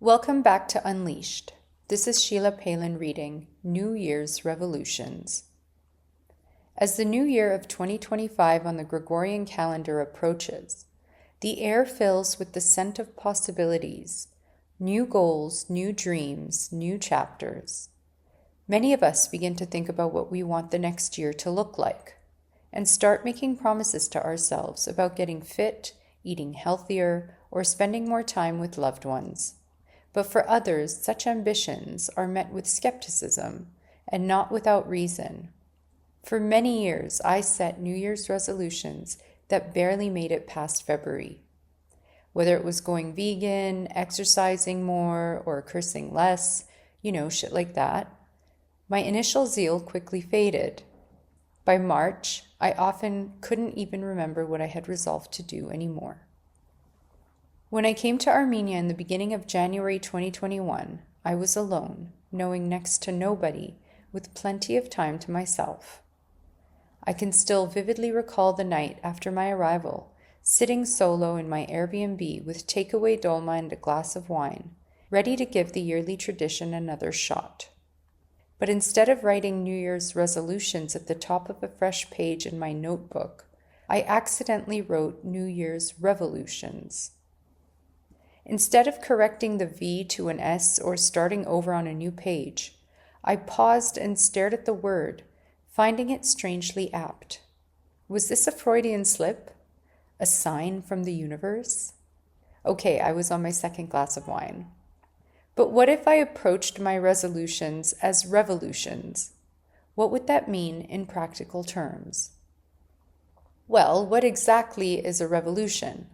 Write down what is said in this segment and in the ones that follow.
Welcome back to Unleashed. This is Sheila Paylan reading New Year's Revolutions. As the new year of 2025 on the Gregorian calendar approaches, the air fills with the scent of possibilities, new goals, new dreams, new chapters. Many of us begin to think about what we want the next year to look like and start making promises to ourselves about getting fit, eating healthier, or spending more time with loved ones. But for others, such ambitions are met with skepticism, and not without reason. For many years, I set New Year's resolutions that barely made it past February. Whether it was going vegan, exercising more, or cursing less, shit like that, my initial zeal quickly faded. By March, I often couldn't even remember what I had resolved to do anymore. When I came to Armenia in the beginning of January 2021, I was alone, knowing next to nobody, with plenty of time to myself. I can still vividly recall the night after my arrival, sitting solo in my Airbnb with takeaway dolma and a glass of wine, ready to give the yearly tradition another shot. But instead of writing New Year's resolutions at the top of a fresh page in my notebook, I accidentally wrote New Year's revolutions. Instead of correcting the V to an S or starting over on a new page, I paused and stared at the word, finding it strangely apt. Was this a Freudian slip? A sign from the universe? Okay, I was on my second glass of wine. But what if I approached my resolutions as revolutions? What would that mean in practical terms? Well, what exactly is a revolution?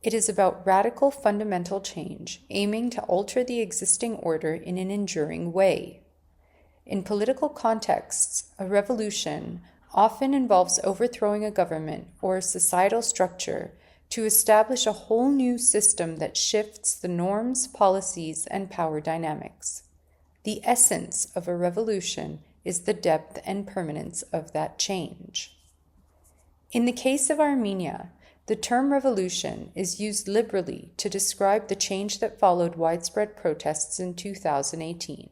It is about radical fundamental change, aiming to alter the existing order in an enduring way. In political contexts, a revolution often involves overthrowing a government or a societal structure to establish a whole new system that shifts the norms, policies, and power dynamics. The essence of a revolution is the depth and permanence of that change. In the case of Armenia, the term revolution is used liberally to describe the change that followed widespread protests in 2018.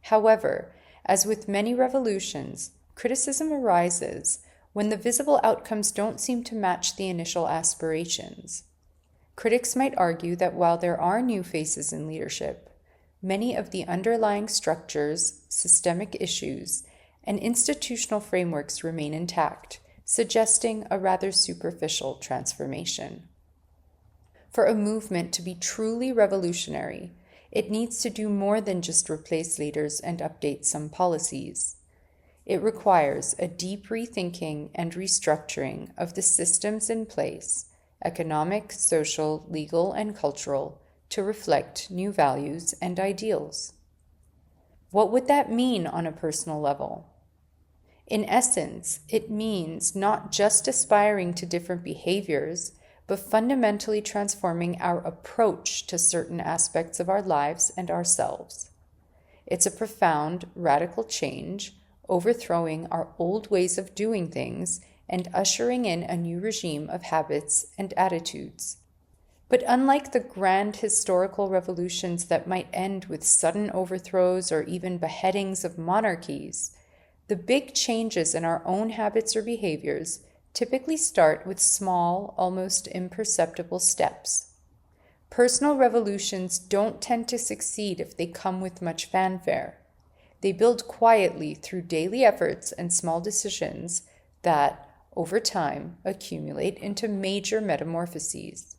However, as with many revolutions, criticism arises when the visible outcomes don't seem to match the initial aspirations. Critics might argue that while there are new faces in leadership, many of the underlying structures, systemic issues, and institutional frameworks remain intact, suggesting a rather superficial transformation. For a movement to be truly revolutionary, it needs to do more than just replace leaders and update some policies. It requires a deep rethinking and restructuring of the systems in place, economic, social, legal, and cultural, to reflect new values and ideals. What would that mean on a personal level? In essence, it means not just aspiring to different behaviors, but fundamentally transforming our approach to certain aspects of our lives and ourselves. It's a profound, radical change, overthrowing our old ways of doing things and ushering in a new regime of habits and attitudes. But unlike the grand historical revolutions that might end with sudden overthrows or even beheadings of monarchies, the big changes in our own habits or behaviors typically start with small, almost imperceptible steps. Personal revolutions don't tend to succeed if they come with much fanfare. They build quietly through daily efforts and small decisions that, over time, accumulate into major metamorphoses.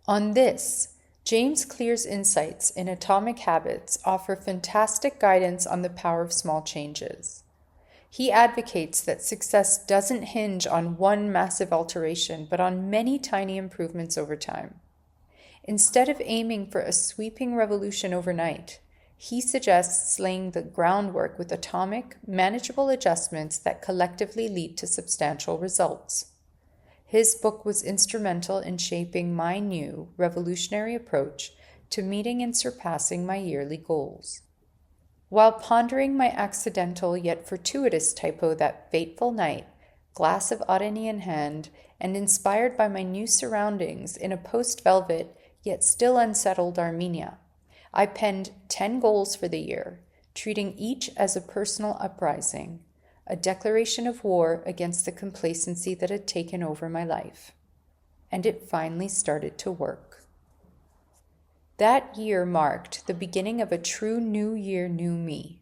On this, James Clear's insights in Atomic Habits offer fantastic guidance on the power of small changes. He advocates that success doesn't hinge on one massive alteration, but on many tiny improvements over time. Instead of aiming for a sweeping revolution overnight, he suggests laying the groundwork with atomic, manageable adjustments that collectively lead to substantial results. His book was instrumental in shaping my new, revolutionary approach to meeting and surpassing my yearly goals. While pondering my accidental yet fortuitous typo that fateful night, glass of Otani in hand, and inspired by my new surroundings in a post-velvet yet still unsettled Armenia. I penned 10 goals for the year, treating each as a personal uprising, a declaration of war against the complacency that had taken over my life. And it finally started to work. That year marked the beginning of a true new year, new me.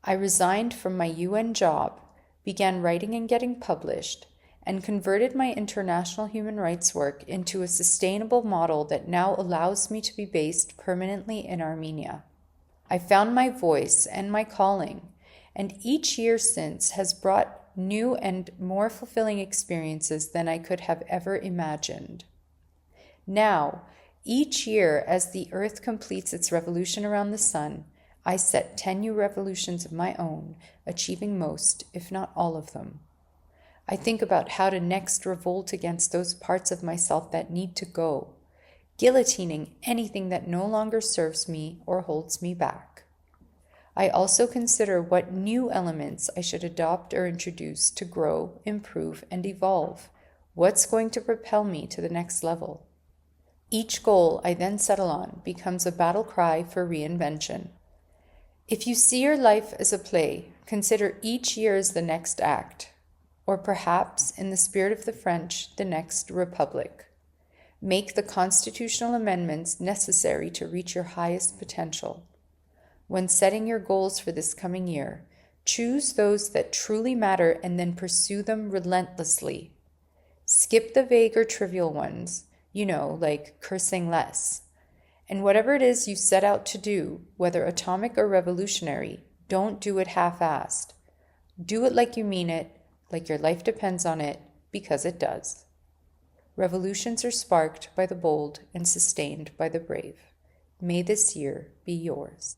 I resigned from my UN job, began writing and getting published, and converted my international human rights work into a sustainable model that now allows me to be based permanently in Armenia. I found my voice and my calling, and each year since has brought new and more fulfilling experiences than I could have ever imagined. Now, each year as the Earth completes its revolution around the sun, I set 10 new revolutions of my own, achieving most, if not all of them. I think about how to next revolt against those parts of myself that need to go, guillotining anything that no longer serves me or holds me back. I also consider what new elements I should adopt or introduce to grow, improve, and evolve. What's going to propel me to the next level? Each goal I then settle on becomes a battle cry for reinvention. If you see your life as a play, consider each year as the next act, or perhaps, in the spirit of the French, the next republic. Make the constitutional amendments necessary to reach your highest potential. When setting your goals for this coming year, choose those that truly matter and then pursue them relentlessly. Skip the vague or trivial ones, like cursing less. And whatever it is you set out to do, whether atomic or revolutionary, don't do it half-assed. Do it like you mean it, like your life depends on it, because it does. Revolutions are sparked by the bold and sustained by the brave. May this year be yours.